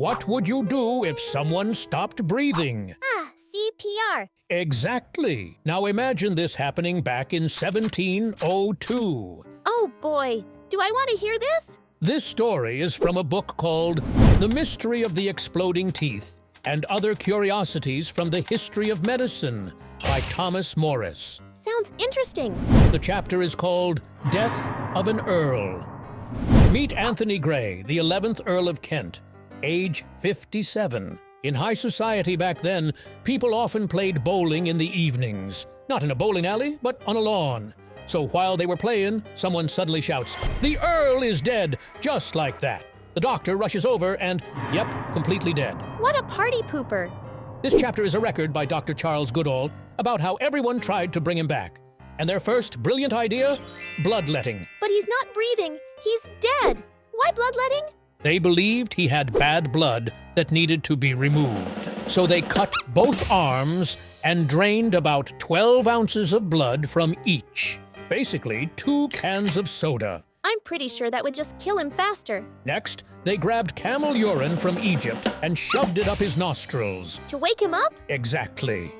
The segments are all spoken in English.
What would you do if someone stopped breathing? CPR. Exactly. Now imagine this happening back in 1702. Oh boy, do I want to hear this? This story is from a book called The Mystery of the Exploding Teeth and Other Curiosities from the History of Medicine by Thomas Morris. Sounds interesting. The chapter is called Death of an Earl. Meet Anthony Gray, the 11th Earl of Kent, age 57. In high society back then, people often played bowling in the evenings. Not in a bowling alley, but on a lawn. So while they were playing, someone suddenly shouts, "The Earl is dead!" Just like that. The doctor rushes over and, yep, completely dead. What a party pooper. This chapter is a record by Dr. Charles Goodall about how everyone tried to bring him back. And their first brilliant idea? Bloodletting. But he's not breathing. He's dead. Why bloodletting? They believed he had bad blood that needed to be removed. So they cut both arms and drained about 12 ounces of blood from each. Basically, 2 cans of soda. I'm pretty sure that would just kill him faster. Next, they grabbed camel urine from Egypt and shoved it up his nostrils. To wake him up? Exactly.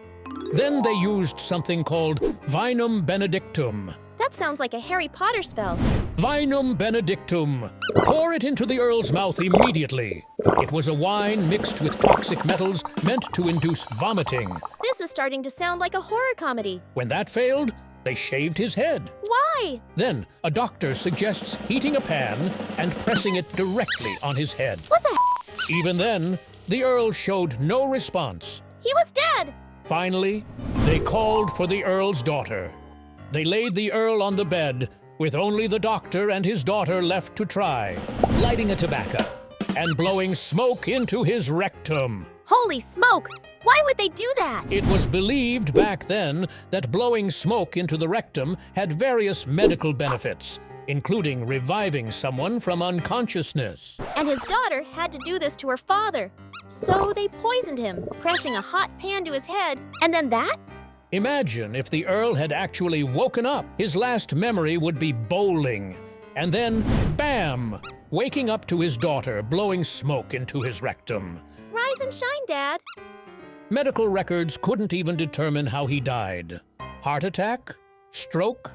Then they used something called Vinum Benedictum. That sounds like a Harry Potter spell. Vinum Benedictum. Pour it into the Earl's mouth immediately. It was a wine mixed with toxic metals meant to induce vomiting. This is starting to sound like a horror comedy. When that failed, they shaved his head. Why? Then, a doctor suggests heating a pan and pressing it directly on his head. What the Even then, the Earl showed no response. He was dead! Finally, they called for the Earl's daughter. They laid the Earl on the bed, with only the doctor and his daughter left to try, lighting a tobacco and blowing smoke into his rectum. Holy smoke! Why would they do that? It was believed back then that blowing smoke into the rectum had various medical benefits, including reviving someone from unconsciousness. And his daughter had to do this to her father. So they poisoned him, pressing a hot pan to his head, and then that? Imagine if the Earl had actually woken up. His last memory would be bowling. And then, bam! Waking up to his daughter blowing smoke into his rectum. Rise and shine, Dad. Medical records couldn't even determine how he died. Heart attack? Stroke?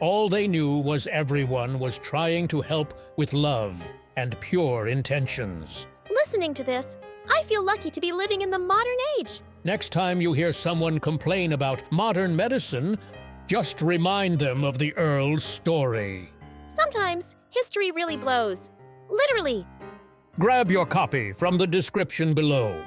All they knew was everyone was trying to help with love and pure intentions. Listening to this, I feel lucky to be living in the modern age. Next time you hear someone complain about modern medicine, just remind them of the Earl's story. Sometimes history really blows. Literally. Grab your copy from the description below.